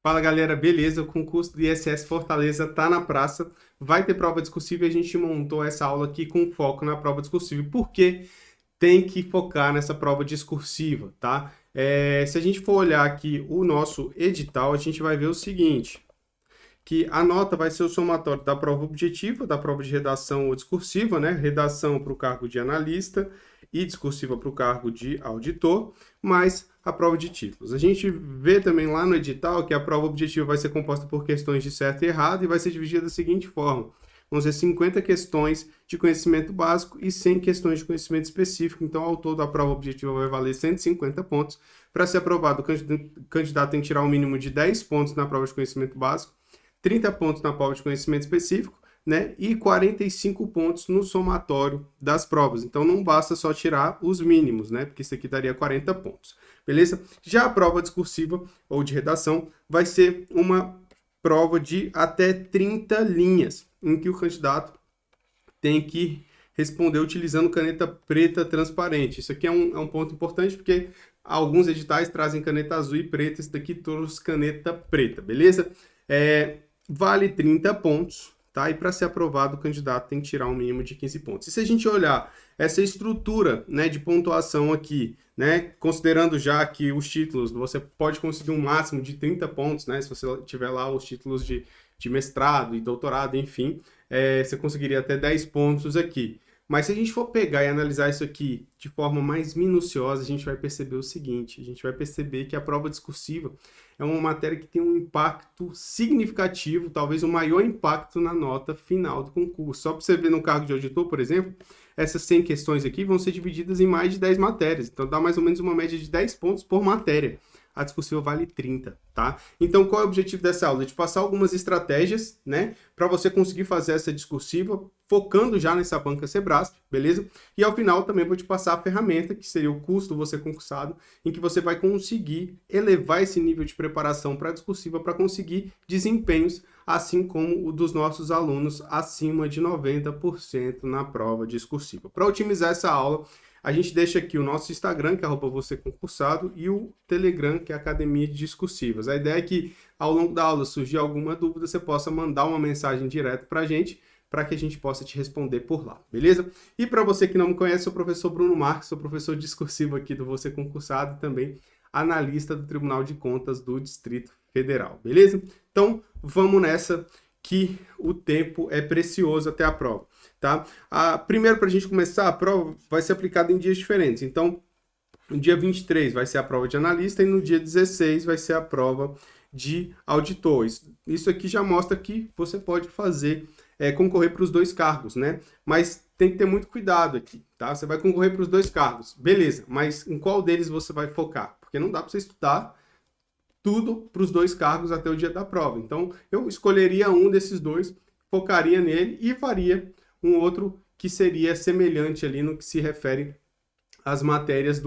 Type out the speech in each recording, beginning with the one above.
Fala galera, beleza? O concurso do ISS Fortaleza tá na praça. Vai ter prova discursiva e a gente montou essa aula aqui com foco na prova discursiva. Por quê? Tem que focar nessa prova discursiva, tá? Se a gente for olhar aqui o nosso edital, a gente vai ver o seguinte, que a nota vai ser o somatório da prova objetiva, da prova de redação ou discursiva, né? Redação para o cargo de analista e discursiva para o cargo de auditor, mais a prova de títulos. A gente vê também lá no edital que a prova objetiva vai ser composta por questões de certo e errado e vai ser dividida da seguinte forma: vão ser 50 questões de conhecimento básico e 100 questões de conhecimento específico. Então, ao todo, a prova objetiva vai valer 150 pontos. Para ser aprovado, o candidato tem que tirar um mínimo de 10 pontos na prova de conhecimento básico, 30 pontos na prova de conhecimento específico, né? E 45 pontos no somatório das provas. Então não basta só tirar os mínimos, né? Porque isso aqui daria 40 pontos. Beleza? Já a prova discursiva ou de redação vai ser uma prova de até 30 linhas, em que o candidato tem que responder utilizando caneta preta transparente. Isso aqui é um ponto importante porque alguns editais trazem caneta azul e preta, esse daqui trouxe caneta preta, beleza? Vale 30 pontos, tá? E para ser aprovado, o candidato tem que tirar um mínimo de 15 pontos. E se a gente olhar essa estrutura, né, de pontuação aqui, né, considerando já que os títulos, você pode conseguir um máximo de 30 pontos, né, se você tiver lá os títulos de mestrado e doutorado, enfim, você conseguiria até 10 pontos aqui. Mas se a gente for pegar e analisar isso aqui de forma mais minuciosa, a gente vai perceber o seguinte, a gente vai perceber que a prova discursiva é uma matéria que tem um impacto significativo, talvez o maior impacto na nota final do concurso. Só para você ver no cargo de auditor, por exemplo, essas 100 questões aqui vão ser divididas em mais de 10 matérias, então dá mais ou menos uma média de 10 pontos por matéria. A discursiva vale 30, tá? Então, qual é o objetivo dessa aula? De passar algumas estratégias, né, para você conseguir fazer essa discursiva, focando já nessa banca Sebrasp, beleza? E ao final também vou te passar a ferramenta, que seria o curso do Você Concursado, em que você vai conseguir elevar esse nível de preparação para a discursiva para conseguir desempenhos, assim como o dos nossos alunos acima de 90% na prova discursiva. Para otimizar essa aula, a gente deixa aqui o nosso Instagram, que é @vocêconcursado, e o Telegram, que é a Academia de Discursivas. A ideia é que, ao longo da aula, surgir alguma dúvida, você possa mandar uma mensagem direta para a gente, para que a gente possa te responder por lá, beleza? E para você que não me conhece, sou o professor Bruno Marques, sou professor discursivo aqui do Você Concursado e também analista do Tribunal de Contas do Distrito Federal, beleza? Então, vamos nessa, que o tempo é precioso até a prova, tá? Primeiro, para a gente começar, a prova vai ser aplicada em dias diferentes. Então, no dia 23 vai ser a prova de analista e no dia 16 vai ser a prova de auditor. Isso aqui já mostra que você pode fazer, concorrer para os dois cargos, né? Mas tem que ter muito cuidado aqui, tá? Você vai concorrer para os dois cargos, beleza, mas em qual deles você vai focar? Porque não dá para você estudar tudo para os dois cargos até o dia da prova. Então, eu escolheria um desses dois, focaria nele e faria um outro que seria semelhante ali no que se refere às matérias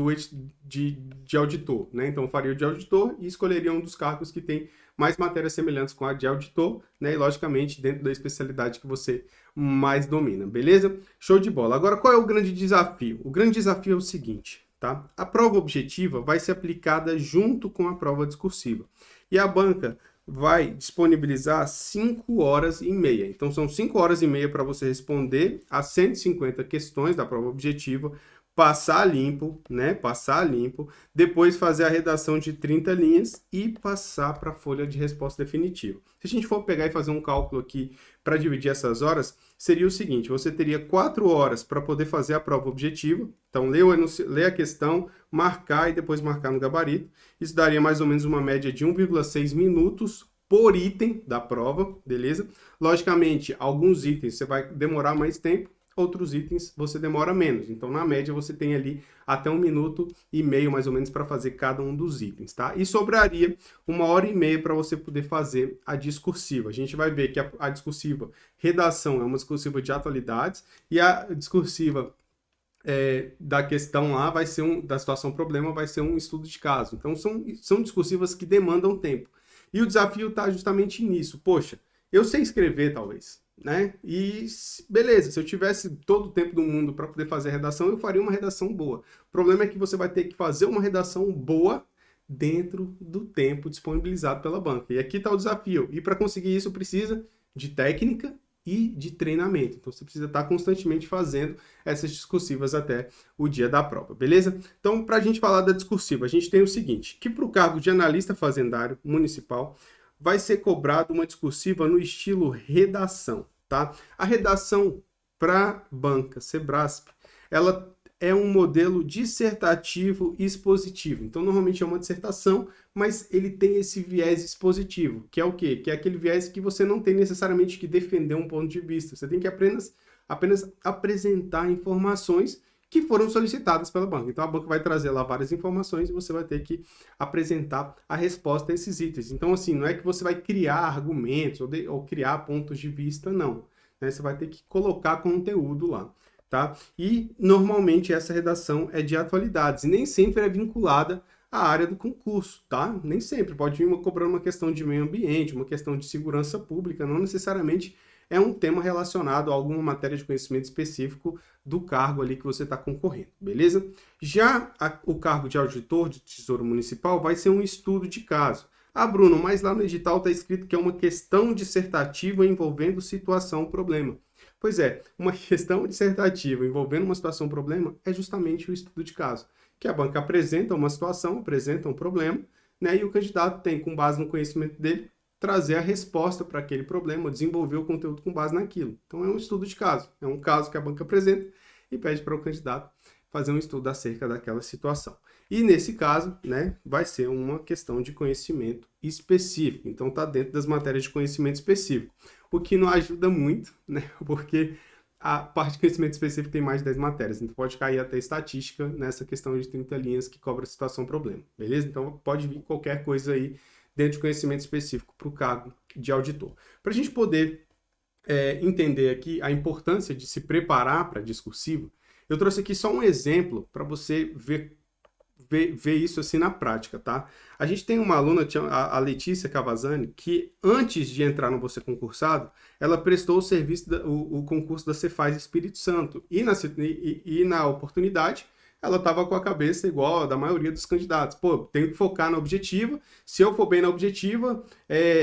de auditor, né? Então, eu faria o de auditor e escolheria um dos cargos que tem mais matérias semelhantes com a de auditor, né? E, logicamente, dentro da especialidade que você mais domina, beleza? Show de bola. Agora, qual é o grande desafio? O grande desafio é o seguinte, tá? A prova objetiva vai ser aplicada junto com a prova discursiva. E a banca vai disponibilizar 5 horas e meia. Então, são 5 horas e meia para você responder as 150 questões da prova objetiva, passar limpo, né? Passar limpo, depois fazer a redação de 30 linhas e passar para a folha de resposta definitiva. Se a gente for pegar e fazer um cálculo aqui para dividir essas horas, seria o seguinte: você teria 4 horas para poder fazer a prova objetiva. Então, ler a questão, marcar e depois marcar no gabarito. Isso daria mais ou menos uma média de 1,6 minutos por item da prova, beleza? Logicamente, alguns itens você vai demorar mais tempo, outros itens você demora menos. Então, na média, você tem ali até 1 minuto e meio, mais ou menos, para fazer cada um dos itens, tá? E sobraria 1 hora e meia para você poder fazer a discursiva. A gente vai ver que a discursiva redação é uma discursiva de atualidades e a discursiva da questão lá vai ser da situação problema, vai ser um estudo de caso. Então, são discursivas que demandam tempo. E o desafio está justamente nisso. Poxa, eu sei escrever, talvez, né? E beleza, se eu tivesse todo o tempo do mundo para poder fazer a redação, eu faria uma redação boa. O problema é que você vai ter que fazer uma redação boa dentro do tempo disponibilizado pela banca. E aqui está o desafio. E para conseguir isso precisa de técnica e de treinamento. Então você precisa estar constantemente fazendo essas discursivas até o dia da prova, beleza? Então, para a gente falar da discursiva, a gente tem o seguinte, que para o cargo de analista fazendário municipal vai ser cobrado uma discursiva no estilo redação, tá? A redação para banca Sebrasp, ela é um modelo dissertativo expositivo. Então, normalmente é uma dissertação, mas ele tem esse viés expositivo, que é o quê? Que é aquele viés que você não tem necessariamente que defender um ponto de vista. Você tem que apenas apresentar informações que foram solicitadas pela banca. Então, a banca vai trazer lá várias informações e você vai ter que apresentar a resposta a esses itens. Então, assim, não é que você vai criar argumentos ou criar pontos de vista, não. Né? Você vai ter que colocar conteúdo lá. Tá? E, normalmente, essa redação é de atualidades e nem sempre é vinculada à área do concurso, tá? Nem sempre. Pode vir cobrando uma questão de meio ambiente, uma questão de segurança pública, não necessariamente é um tema relacionado a alguma matéria de conhecimento específico do cargo ali que você está concorrendo, beleza? Já o cargo de auditor de Tesouro Municipal vai ser um estudo de caso. Ah, Bruno, mas lá no edital está escrito que é uma questão dissertativa envolvendo situação, problema. Pois é, uma questão dissertativa envolvendo uma situação, problema, é justamente o estudo de caso, que a banca apresenta uma situação, apresenta um problema, né, e o candidato tem, com base no conhecimento dele, trazer a resposta para aquele problema, desenvolver o conteúdo com base naquilo. Então é um estudo de caso, é um caso que a banca apresenta e pede para o candidato fazer um estudo acerca daquela situação. E nesse caso, né, vai ser uma questão de conhecimento específico. Então está dentro das matérias de conhecimento específico. O que não ajuda muito, né, porque a parte de conhecimento específico tem mais de 10 matérias. Então pode cair até estatística nessa questão de 30 linhas que cobra situação problema. Beleza? Então pode vir qualquer coisa aí dentro de conhecimento específico para o cargo de auditor. Para a gente poder entender aqui a importância de se preparar para a discursiva, eu trouxe aqui só um exemplo para você ver isso assim na prática, tá? A gente tem uma aluna, a Letícia Cavazzani, que antes de entrar no Você Concursado, ela prestou o serviço, o concurso da Cefaz Espírito Santo. E na oportunidade, ela estava com a cabeça igual a da maioria dos candidatos. Pô, tenho que focar na objetiva. Se eu for bem na objetiva,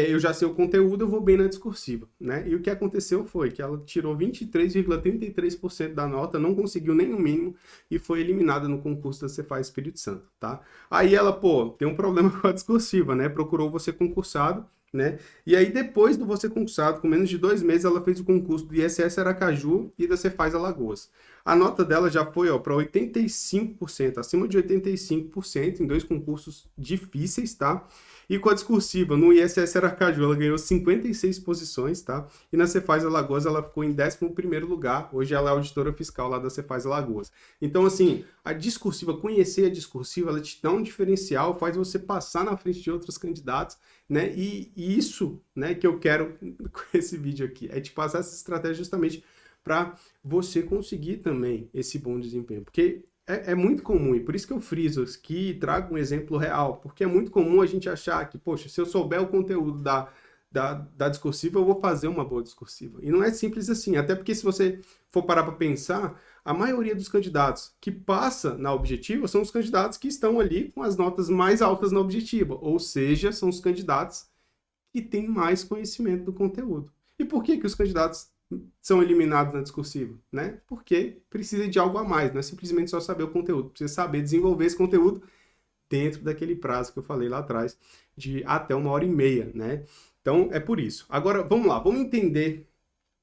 eu já sei o conteúdo, eu vou bem na discursiva, né? E o que aconteceu foi que ela tirou 23,33% da nota, não conseguiu nem o mínimo e foi eliminada no concurso da Cefaz Espírito Santo, tá? Aí ela, pô, tem um problema com a discursiva, né? Procurou Você Concursado, né? E aí, depois do Você Concursado, com menos de 2 meses, ela fez o concurso do ISS Aracaju e da Cefaz Alagoas. A nota dela já foi para 85%, acima de 85%, em 2 concursos difíceis, tá? E com a discursiva, no ISS Aracaju, ela ganhou 56 posições, tá? E na Cefaz Alagoas, ela ficou em 11º lugar. Hoje ela é auditora fiscal lá da Cefaz Alagoas. Então, assim, a discursiva, conhecer a discursiva, ela te dá um diferencial, faz você passar na frente de outros candidatos, né? E isso, né, que eu quero com esse vídeo aqui, é te passar essa estratégia justamente para você conseguir também esse bom desempenho. Porque é muito comum, e por isso que eu friso aqui e trago um exemplo real, porque é muito comum a gente achar que, poxa, se eu souber o conteúdo da discursiva, eu vou fazer uma boa discursiva. E não é simples assim, até porque se você for parar para pensar, a maioria dos candidatos que passa na objetiva são os candidatos que estão ali com as notas mais altas na objetiva, ou seja, são os candidatos que têm mais conhecimento do conteúdo. E por que os candidatos são eliminados na discursiva, né? Porque precisa de algo a mais, não é simplesmente só saber o conteúdo, precisa saber desenvolver esse conteúdo dentro daquele prazo que eu falei lá atrás, de até 1h30, né? Então, é por isso. Agora, vamos lá, vamos entender,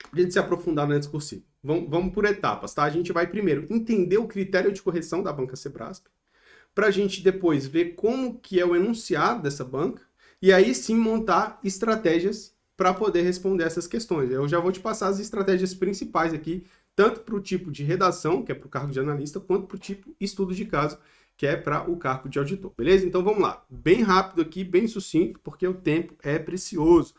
para a gente se aprofundar na discursiva. Vamos por etapas, tá? A gente vai primeiro entender o critério de correção da banca Sebrasp, para a gente depois ver como que é o enunciado dessa banca, e aí sim montar estratégias para poder responder essas questões. Eu já vou te passar as estratégias principais aqui, tanto para o tipo de redação, que é para o cargo de analista, quanto para o tipo estudo de caso, que é para o cargo de auditor, beleza? Então vamos lá, bem rápido aqui, bem sucinto, porque o tempo é precioso.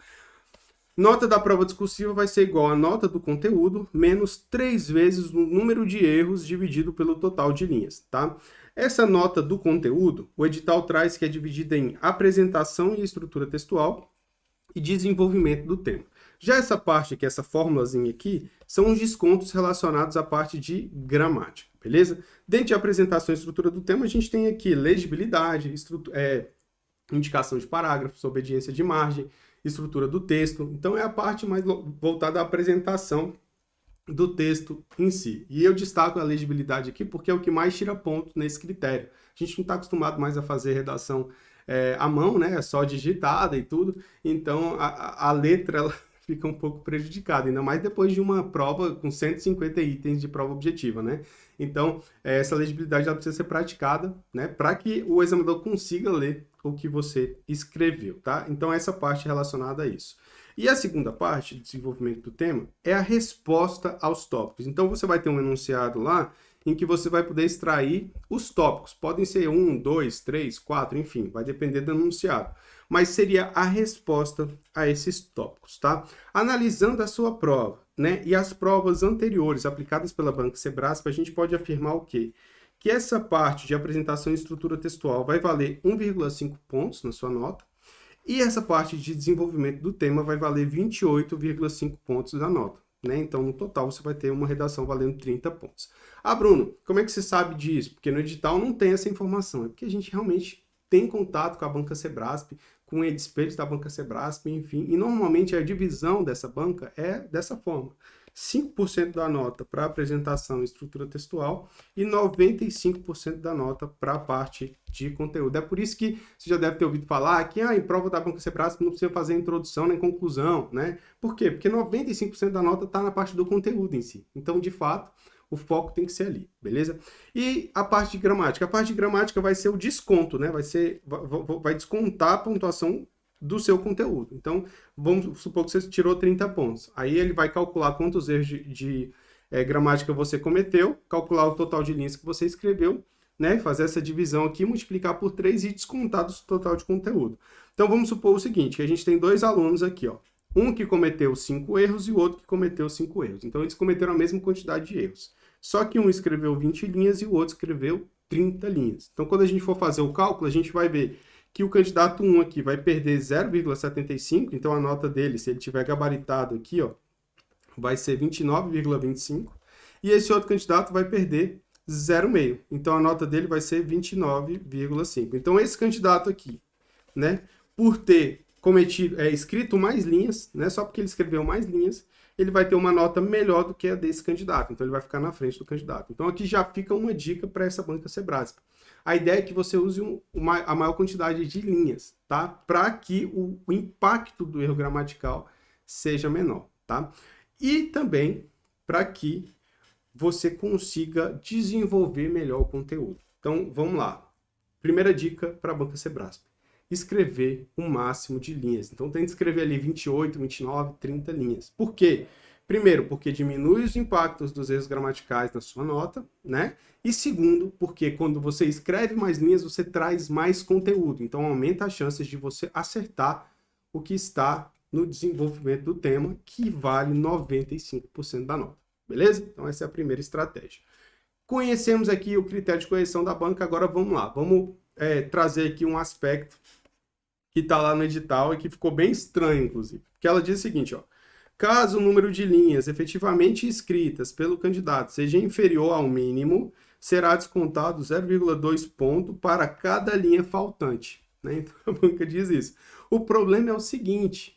Nota da prova discursiva vai ser igual a nota do conteúdo menos 3 vezes o número de erros dividido pelo total de linhas, tá? Essa nota do conteúdo, o edital traz que é dividida em apresentação e estrutura textual e desenvolvimento do tema. Já essa parte aqui, essa formulazinha aqui, são os descontos relacionados à parte de gramática, beleza? Dentro de apresentação e estrutura do tema, a gente tem aqui legibilidade, indicação de parágrafos, obediência de margem, estrutura do texto. Então, é a parte mais voltada à apresentação do texto em si. E eu destaco a legibilidade aqui porque é o que mais tira ponto nesse critério. A gente não está acostumado mais a fazer redação à mão, né? Só digitada e tudo. Então, a letra ela fica um pouco prejudicada, ainda mais depois de uma prova com 150 itens de prova objetiva, né? Então, essa legibilidade ela precisa ser praticada, né? Para que o examinador consiga ler o que você escreveu, tá? Então, essa parte relacionada a isso. E a segunda parte, de desenvolvimento do tema, é a resposta aos tópicos. Então, você vai ter um enunciado lá em que você vai poder extrair os tópicos. Podem ser 1, 2, 3, 4, enfim, vai depender do enunciado. Mas seria a resposta a esses tópicos, tá? Analisando a sua prova, né, e as provas anteriores aplicadas pela Banca Sebrasp, a gente pode afirmar o quê? Que essa parte de apresentação e estrutura textual vai valer 1,5 pontos na sua nota, e essa parte de desenvolvimento do tema vai valer 28,5 pontos da nota, né? Então, no total, você vai ter uma redação valendo 30 pontos. Ah, Bruno, como é que você sabe disso? Porque no edital não tem essa informação. É porque a gente realmente tem contato com a Banca Sebrasp, com edespeiros da Banca Sebrasp, enfim. E normalmente a divisão dessa banca é dessa forma. 5% da nota para apresentação e estrutura textual e 95% da nota para a parte de conteúdo. É por isso que você já deve ter ouvido falar que em prova da Banca Sebrasp não precisa fazer introdução nem conclusão, né? Por quê? Porque 95% da nota está na parte do conteúdo em si. Então, de fato, o foco tem que ser ali, beleza? E a parte de gramática? A parte de gramática vai ser o desconto, né? Vai descontar a pontuação do seu conteúdo. Então, vamos supor que você tirou 30 pontos. Aí ele vai calcular quantos erros de gramática você cometeu, calcular o total de linhas que você escreveu, né? Fazer essa divisão aqui, multiplicar por 3 e descontar do total de conteúdo. Então, vamos supor o seguinte, que a gente tem dois alunos aqui, ó. Um que cometeu 5 erros e o outro que cometeu 5 erros. Então, eles cometeram a mesma quantidade de erros. Só que um escreveu 20 linhas e o outro escreveu 30 linhas. Então, quando a gente for fazer o cálculo, a gente vai ver que o candidato 1 aqui vai perder 0,75, então a nota dele, se ele tiver gabaritado aqui, ó, vai ser 29,25, e esse outro candidato vai perder 0,5, então a nota dele vai ser 29,5. Então esse candidato aqui, né, por ter escrito mais linhas, né, só porque ele escreveu mais linhas, ele vai ter uma nota melhor do que a desse candidato, então ele vai ficar na frente do candidato. Então aqui já fica uma dica para essa Banca Sebrasp. A ideia é que você use a maior quantidade de linhas, tá? Para que o impacto do erro gramatical seja menor, tá? E também para que você consiga desenvolver melhor o conteúdo. Então, vamos lá. Primeira dica para a Banca Sebrasp. Escrever o máximo de linhas. Então, tente escrever ali 28, 29, 30 linhas. Por quê? Primeiro, porque diminui os impactos dos erros gramaticais na sua nota, né? E segundo, porque quando você escreve mais linhas, você traz mais conteúdo. Então, aumenta as chances de você acertar o que está no desenvolvimento do tema, que vale 95% da nota. Beleza? Então, essa é a primeira estratégia. Conhecemos aqui o critério de correção da banca, agora vamos lá. Vamos trazer aqui um aspecto que está lá no edital e que ficou bem estranho, inclusive. Que ela diz o seguinte, ó. Caso o número de linhas efetivamente escritas pelo candidato seja inferior ao mínimo, será descontado 0,2 ponto para cada linha faltante, né? Então a banca diz isso. O problema é o seguinte,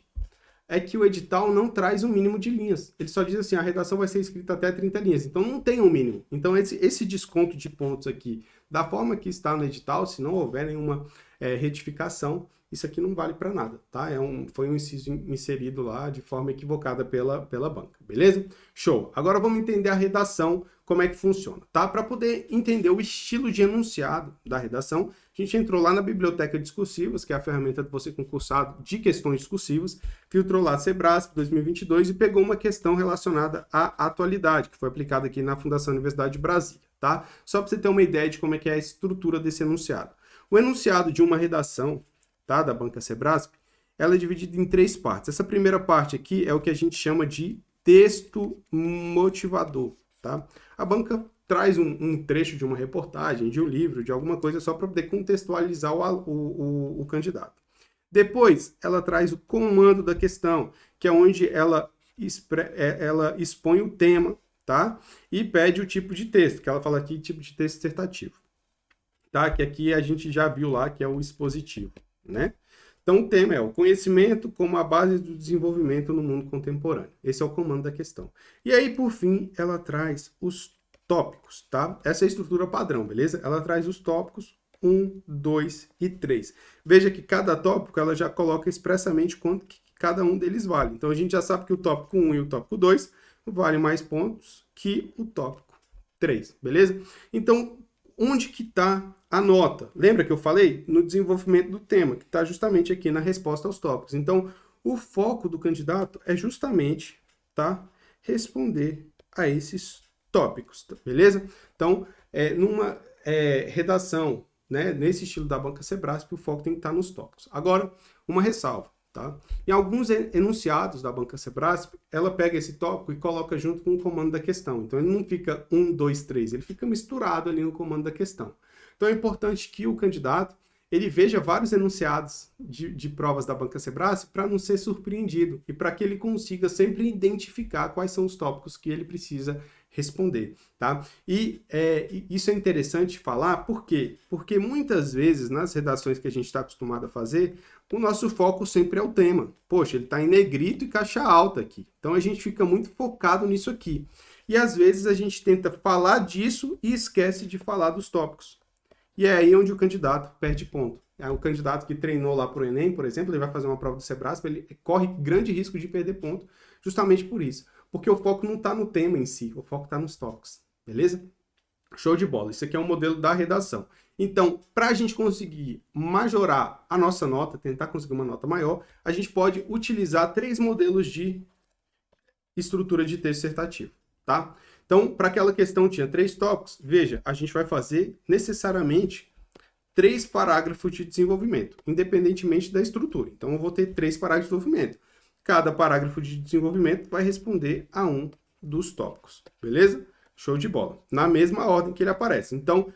é que o edital não traz um mínimo de linhas. Ele só diz assim, a redação vai ser escrita até 30 linhas. Então não tem um mínimo. Então esse desconto de pontos aqui, da forma que está no edital, se não houver nenhuma retificação, isso aqui não vale para nada, tá? Foi um inciso inserido lá de forma equivocada pela banca, beleza? Show! Agora vamos entender a redação, como é que funciona, tá? Para poder entender o estilo de enunciado da redação, a gente entrou lá na Biblioteca Discursivas, que é a ferramenta de você concursado de questões discursivas, filtrou lá Sebrasp 2022 e pegou uma questão relacionada à atualidade, que foi aplicada aqui na Fundação Universidade de Brasília, tá? Só para você ter uma ideia de como é que é a estrutura desse enunciado. O enunciado de uma redação, tá, da Banca Sebrasp, ela é dividida em 3 partes. Essa primeira parte aqui é o que a gente chama de texto motivador, tá? A banca traz um trecho de uma reportagem, de um livro, de alguma coisa, só para poder contextualizar o candidato. Depois, ela traz o comando da questão, que é onde ela expõe o tema, tá? E pede o tipo de texto, que ela fala aqui, tipo de texto dissertativo, tá? Que aqui a gente já viu lá, que é o expositivo, né? Então, o tema é o conhecimento como a base do desenvolvimento no mundo contemporâneo. Esse é o comando da questão. E aí, por fim, ela traz os tópicos, tá? Essa é a estrutura padrão, beleza? Ela traz os tópicos 1, 2 e 3. Veja que cada tópico ela já coloca expressamente quanto que cada um deles vale. Então, a gente já sabe que o tópico 1 e o tópico 2 valem mais pontos que o tópico 3, beleza? Então, onde que está a nota? Lembra que eu falei? No desenvolvimento do tema, que está justamente aqui na resposta aos tópicos. Então, o foco do candidato é justamente, tá, responder a esses tópicos, beleza? Então, numa redação, né, nesse estilo da banca Sebrasp, o foco tem que estar nos tópicos. Agora, uma ressalva, tá? Em alguns enunciados da banca Sebrasp, ela pega esse tópico e coloca junto com o comando da questão. Então, ele não fica 1, 2, 3, ele fica misturado ali no comando da questão. Então, é importante que o candidato ele veja vários enunciados de provas da banca Sebrasp para não ser surpreendido e para que ele consiga sempre identificar quais são os tópicos que ele precisa responder, tá? E isso é interessante falar, por quê? Porque muitas vezes, nas redações que a gente está acostumado a fazer, o nosso foco sempre é o tema. Poxa, ele está em negrito e caixa alta aqui. Então, a gente fica muito focado nisso aqui. E, às vezes, a gente tenta falar disso e esquece de falar dos tópicos. E é aí onde o candidato perde ponto. O candidato que treinou lá para o Enem, por exemplo, ele vai fazer uma prova do Sebrasp, ele corre grande risco de perder ponto justamente por isso. Porque o foco não está no tema em si, o foco está nos tópicos. Beleza? Show de bola. Isso aqui é um modelo da redação. Então, para a gente conseguir majorar a nossa nota, tentar conseguir uma nota maior, a gente pode utilizar 3 modelos de estrutura de texto dissertativo, tá? Então, para aquela questão tinha 3 tópicos, veja, a gente vai fazer necessariamente 3 parágrafos de desenvolvimento, independentemente da estrutura. Então, eu vou ter 3 parágrafos de desenvolvimento. Cada parágrafo de desenvolvimento vai responder a um dos tópicos, beleza? Show de bola. Na mesma ordem que ele aparece. Então,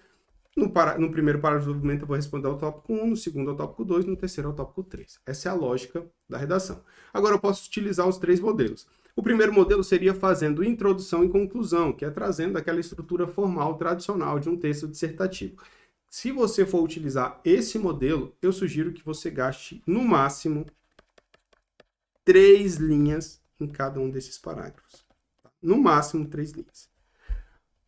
no primeiro parágrafo de desenvolvimento eu vou responder ao tópico 1, no segundo ao tópico 2, no terceiro ao tópico 3. Essa é a lógica da redação. Agora, eu posso utilizar os 3 modelos. O primeiro modelo seria fazendo introdução e conclusão, que é trazendo aquela estrutura formal tradicional de um texto dissertativo. Se você for utilizar esse modelo, eu sugiro que você gaste, no máximo, 3 linhas em cada um desses parágrafos. No máximo, 3 linhas.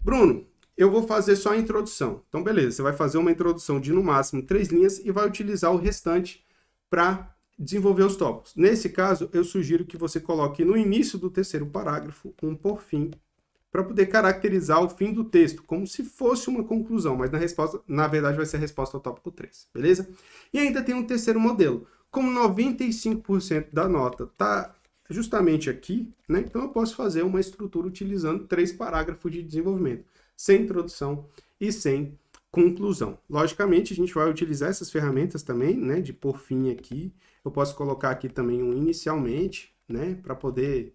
Bruno, eu vou fazer só a introdução. Então, beleza, você vai fazer uma introdução de, no máximo, 3 linhas e vai utilizar o restante para desenvolver os tópicos. Nesse caso, eu sugiro que você coloque no início do terceiro parágrafo um por fim, para poder caracterizar o fim do texto, como se fosse uma conclusão, mas na verdade vai ser a resposta ao tópico 3, beleza? E ainda tem um terceiro modelo. Como 95% da nota está justamente aqui, né? Então eu posso fazer uma estrutura utilizando 3 parágrafos de desenvolvimento, sem introdução e sem conclusão. Logicamente, a gente vai utilizar essas ferramentas também, né, de por fim aqui. Eu posso colocar aqui também um inicialmente, né, para poder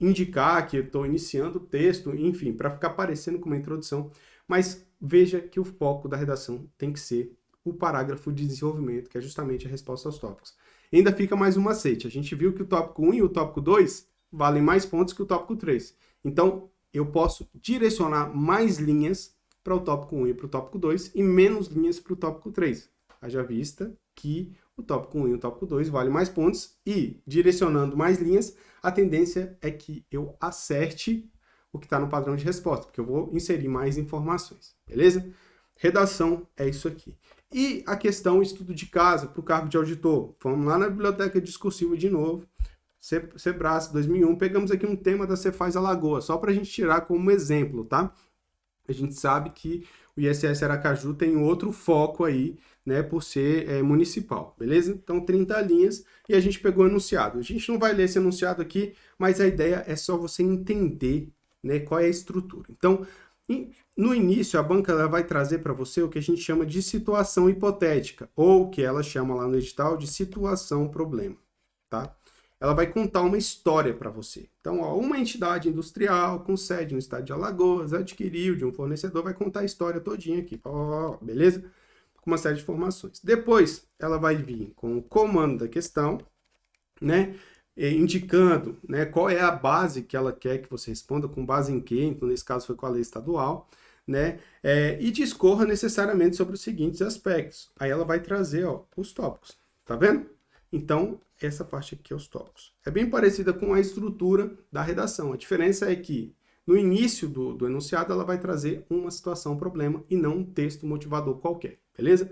indicar que eu estou iniciando o texto, enfim, para ficar parecendo com uma introdução. Mas veja que o foco da redação tem que ser o parágrafo de desenvolvimento, que é justamente a resposta aos tópicos. E ainda fica mais um macete. A gente viu que o tópico 1 e o tópico 2 valem mais pontos que o tópico 3. Então, eu posso direcionar mais linhas para o tópico 1 e para o tópico 2 e menos linhas para o tópico 3. Haja vista que o tópico 1 e o tópico 2 valem mais pontos e, direcionando mais linhas, a tendência é que eu acerte o que está no padrão de resposta, porque eu vou inserir mais informações, beleza? Redação é isso aqui. E a questão estudo de caso para o cargo de auditor. Vamos lá na biblioteca discursiva de novo. Sebrasp 2001, pegamos aqui um tema da Cefaz Alagoas, só para a gente tirar como exemplo, tá? A gente sabe que o ISS Aracaju tem outro foco aí, né, por ser municipal, beleza? Então, 30 linhas e a gente pegou o enunciado. A gente não vai ler esse enunciado aqui, mas a ideia é só você entender, né, qual é a estrutura. Então, no início, a banca ela vai trazer para você o que a gente chama de situação hipotética, ou o que ela chama lá no edital de situação-problema, tá? Ela vai contar uma história para você. Então, ó, uma entidade industrial com sede no estado de Alagoas adquiriu de um fornecedor, vai contar a história todinha aqui, ó, beleza? Com uma série de informações. Depois, ela vai vir com o comando da questão, né? indicando, né, qual é a base que ela quer que você responda, com base em quê, então nesse caso foi com a lei estadual, né, e discorra necessariamente sobre os seguintes aspectos. Aí ela vai trazer, ó, os tópicos, tá vendo? Então, essa parte aqui é os tópicos. É bem parecida com a estrutura da redação. A diferença é que no início do enunciado ela vai trazer uma situação, um problema, e não um texto motivador qualquer, beleza?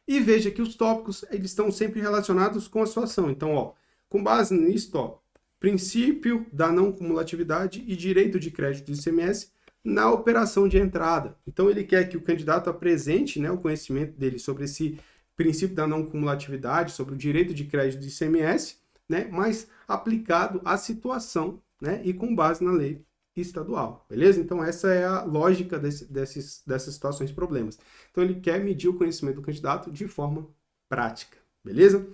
E veja que os tópicos, eles estão sempre relacionados com a situação. Então, ó, com base nisso, ó, princípio da não cumulatividade e direito de crédito do ICMS na operação de entrada. Então, ele quer que o candidato apresente, né, o conhecimento dele sobre esse princípio da não cumulatividade, sobre o direito de crédito do ICMS, né, mas aplicado à situação, né, e com base na lei estadual, beleza? Então, essa é a lógica dessas situações e problemas. Então, ele quer medir o conhecimento do candidato de forma prática, beleza?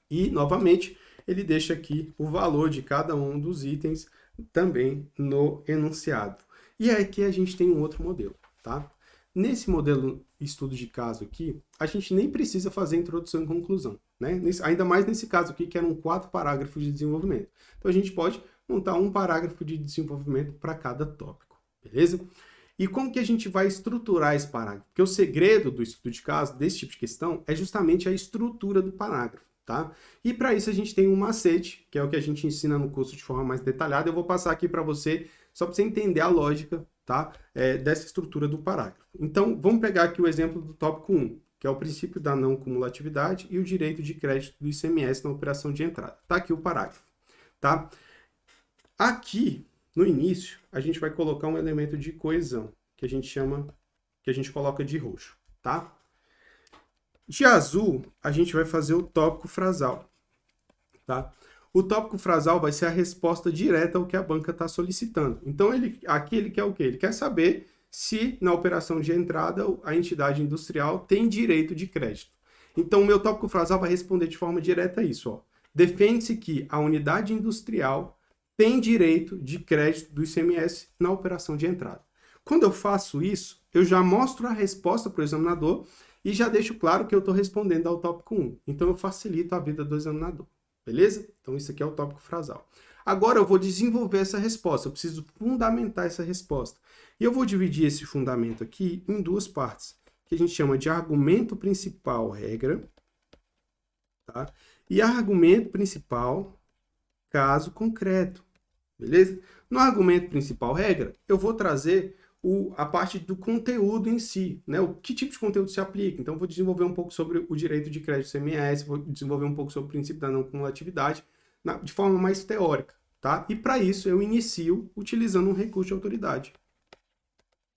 E, novamente, ele deixa aqui o valor de cada um dos itens também no enunciado. E é aqui a gente tem um outro modelo, tá? Nesse modelo estudo de caso aqui, a gente nem precisa fazer introdução e conclusão, né? Ainda mais nesse caso aqui, que eram 4 parágrafos de desenvolvimento. Então, a gente pode montar um parágrafo de desenvolvimento para cada tópico, beleza? E como que a gente vai estruturar esse parágrafo? Porque o segredo do estudo de caso, desse tipo de questão, é justamente a estrutura do parágrafo, tá? E para isso a gente tem um macete, que é o que a gente ensina no curso de forma mais detalhada. Eu vou passar aqui para você, só para você entender a lógica, tá? Dessa estrutura do parágrafo. Então, vamos pegar aqui o exemplo do tópico 1, que é o princípio da não cumulatividade e o direito de crédito do ICMS na operação de entrada. Tá aqui o parágrafo, tá? Aqui, no início, a gente vai colocar um elemento de coesão, que a gente coloca de roxo, tá? De azul, a gente vai fazer o tópico frasal, tá? O tópico frasal vai ser a resposta direta ao que a banca está solicitando. Então, aqui ele quer o quê? Ele quer saber se, na operação de entrada, a entidade industrial tem direito de crédito. Então, o meu tópico frasal vai responder de forma direta a isso, ó. Defende-se que a unidade industrial tem direito de crédito do ICMS na operação de entrada. Quando eu faço isso, eu já mostro a resposta para o examinador e já deixo claro que eu estou respondendo ao tópico 1. Então, eu facilito a vida do examinador, beleza? Então, isso aqui é o tópico frasal. Agora, eu vou desenvolver essa resposta, eu preciso fundamentar essa resposta. E eu vou dividir esse fundamento aqui em 2 partes, que a gente chama de argumento principal regra, tá? E argumento principal caso concreto, beleza? No argumento principal regra, eu vou trazer a parte do conteúdo em si, né? O que tipo de conteúdo se aplica. Então, vou desenvolver um pouco sobre o direito de crédito CMS, vou desenvolver um pouco sobre o princípio da não cumulatividade, de forma mais teórica, tá? E para isso, eu inicio utilizando um recurso de autoridade,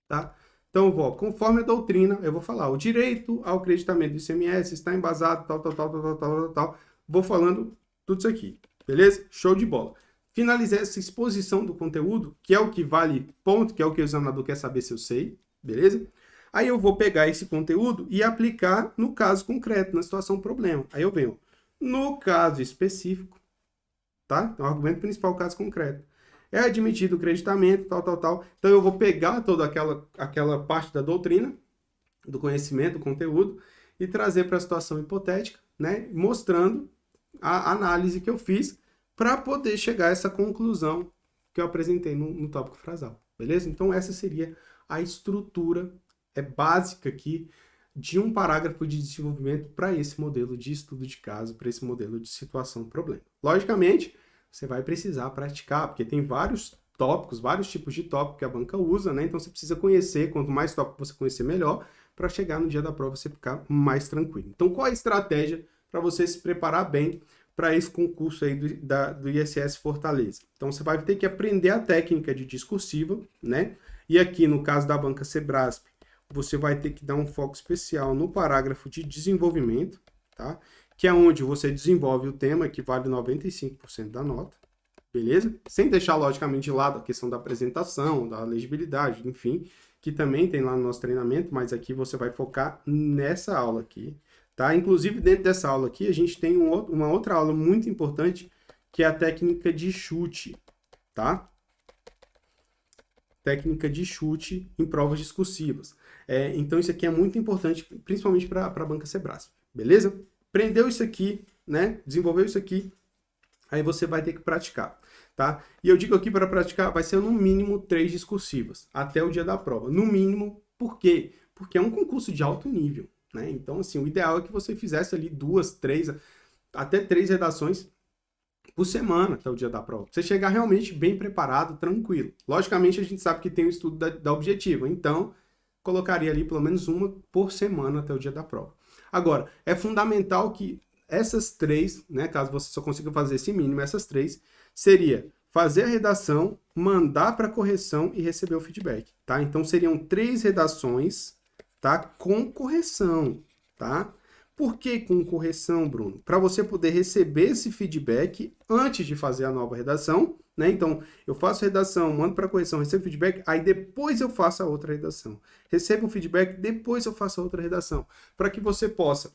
tá? Então, conforme a doutrina, eu vou falar, o direito ao creditamento do ICMS está embasado, tal. Vou falando tudo isso aqui, beleza? Show de bola. Finalizei essa exposição do conteúdo, que é o que vale ponto, que é o que o examinador quer saber se eu sei, beleza? Aí eu vou pegar esse conteúdo e aplicar no caso concreto, na situação problema. Aí eu venho, no caso específico, tá? Então, o argumento principal, caso concreto. É admitido o creditamento, tal. Então, eu vou pegar toda aquela parte da doutrina, do conhecimento, do conteúdo, e trazer para a situação hipotética, né? Mostrando a análise que eu fiz para poder chegar a essa conclusão que eu apresentei no tópico frasal, beleza? Então, essa seria a estrutura básica aqui de um parágrafo de desenvolvimento para esse modelo de estudo de caso, para esse modelo de situação-problema. Logicamente, você vai precisar praticar, porque tem vários tópicos, vários tipos de tópico que a banca usa, né? Então, você precisa conhecer, quanto mais tópico você conhecer, melhor, para chegar no dia da prova você ficar mais tranquilo. Então, qual é a estratégia para você se preparar bem para esse concurso aí do ISS Fortaleza? Então, você vai ter que aprender a técnica de discursiva, né? E aqui, no caso da banca Sebrasp, você vai ter que dar um foco especial no parágrafo de desenvolvimento, tá? Que é onde você desenvolve o tema, que vale 95% da nota, beleza? Sem deixar, logicamente, de lado a questão da apresentação, da legibilidade, enfim, que também tem lá no nosso treinamento, mas aqui você vai focar nessa aula aqui, tá? Inclusive, dentro dessa aula aqui, a gente tem uma outra aula muito importante, que é a técnica de chute, tá? Técnica de chute em provas discursivas. Então, isso aqui é muito importante, principalmente para a banca Sebrasp, beleza? Aprendeu isso aqui, né? Desenvolveu isso aqui, Aí você vai ter que praticar, tá? E eu digo aqui para praticar, vai ser no mínimo 3 discursivas, até o dia da prova. No mínimo, por quê? Porque é um concurso de alto nível, né? Então, assim, o ideal é que você fizesse ali 2, 3, até 3 redações por semana até o dia da prova. Você chegar realmente bem preparado, tranquilo. Logicamente, a gente sabe que tem o estudo da objetiva, então colocaria ali pelo menos uma por semana até o dia da prova. Agora, é fundamental que essas 3, né, caso você só consiga fazer esse mínimo, essas 3, seria fazer a redação, mandar para correção e receber o feedback, tá? Então seriam 3 redações, tá? Com correção, tá? Por que com correção, Bruno? Para você poder receber esse feedback antes de fazer a nova redação, né? Então, eu faço a redação, mando para correção, recebo feedback, aí depois eu faço a outra redação. Recebo o feedback, depois eu faço a outra redação. Para que você possa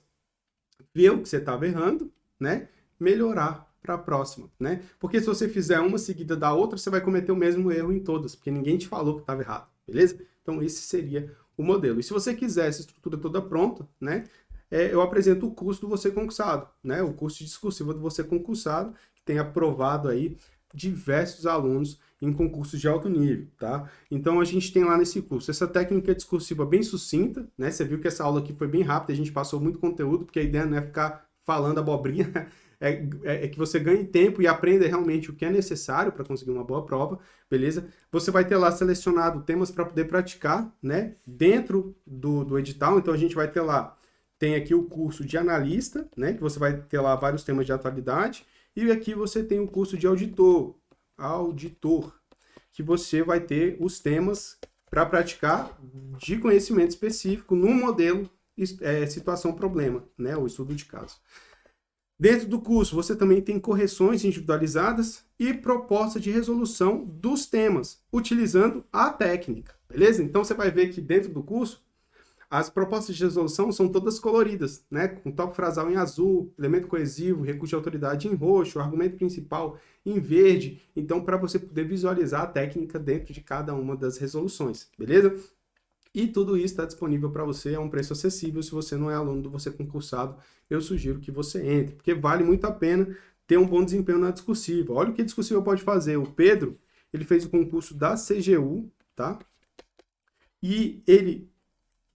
ver o que você estava errando, né? Melhorar para a próxima, né? Porque se você fizer uma seguida da outra, você vai cometer o mesmo erro em todas, porque ninguém te falou que estava errado, beleza? Então, esse seria o modelo. E se você quiser essa estrutura toda pronta, né? Eu apresento o curso do Você Concursado, né? O curso discursivo do Você Concursado, que tem aprovado aí diversos alunos em concursos de alto nível, tá? Então, a gente tem lá nesse curso essa técnica discursiva bem sucinta, né? Você viu que essa aula aqui foi bem rápida, a gente passou muito conteúdo, porque a ideia não é ficar falando abobrinha, é que você ganhe tempo e aprenda realmente o que é necessário para conseguir uma boa prova, beleza? Você vai ter lá selecionado temas para poder praticar, né? Dentro do edital, então a gente vai ter lá, tem aqui o curso de analista, né? Que você vai ter lá vários temas de atualidade, e aqui você tem o curso de auditor, que você vai ter os temas para praticar de conhecimento específico no modelo situação-problema, né? O estudo de caso. Dentro do curso, você também tem correções individualizadas e proposta de resolução dos temas, utilizando a técnica, beleza? Então, você vai ver que dentro do curso, as propostas de resolução são todas coloridas, né? Com tópico frasal em azul, elemento coesivo, recurso de autoridade em roxo, argumento principal em verde. Então, para você poder visualizar a técnica dentro de cada uma das resoluções, beleza? E tudo isso está disponível para você a um preço acessível. Se você não é aluno do Você Concursado, eu sugiro que você entre, porque vale muito a pena ter um bom desempenho na discursiva. Olha o que a discursiva pode fazer. O Pedro, ele fez o concurso da CGU, tá? E ele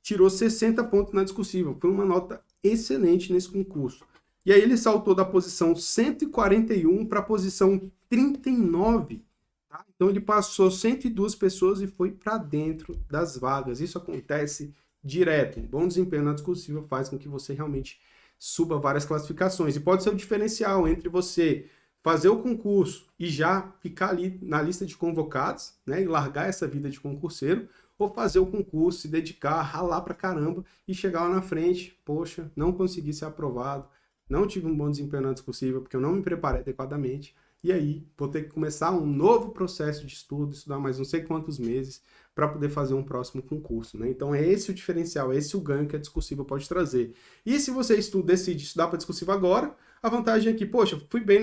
tirou 60 pontos na discursiva. Foi uma nota excelente nesse concurso. E aí ele saltou da posição 141 para a posição 39. Tá? Então ele passou 102 pessoas e foi para dentro das vagas. Isso acontece direto. Um bom desempenho na discursiva faz com que você realmente suba várias classificações. E pode ser o diferencial entre você fazer o concurso e já ficar ali na lista de convocados, né, e largar essa vida de concurseiro, ou fazer o concurso, se dedicar, ralar pra caramba e chegar lá na frente, poxa, não consegui ser aprovado, não tive um bom desempenho na discursiva porque eu não me preparei adequadamente, e aí vou ter que começar um novo processo de estudo, estudar mais não sei quantos meses para poder fazer um próximo concurso, né? Então é esse o diferencial, é esse o ganho que a discursiva pode trazer. E se você decide estudar para discursiva agora, a vantagem é que, poxa, fui bem,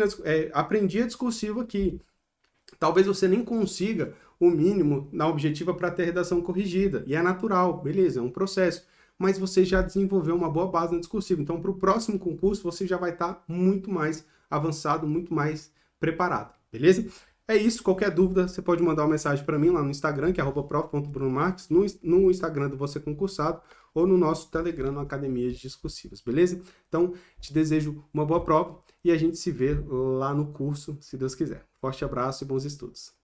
aprendi a discursiva aqui. Talvez você nem consiga o mínimo na objetiva para ter a redação corrigida. E é natural, beleza, é um processo. Mas você já desenvolveu uma boa base na discursiva. Então, para o próximo concurso, você já vai estar muito mais avançado, muito mais preparado, beleza? É isso, qualquer dúvida, você pode mandar uma mensagem para mim lá no Instagram, que é @prof.brunomarques, no Instagram do Você Concursado, ou no nosso Telegram, no Academia de Discursivas, beleza? Então, te desejo uma boa prova e a gente se vê lá no curso, se Deus quiser. Forte abraço e bons estudos.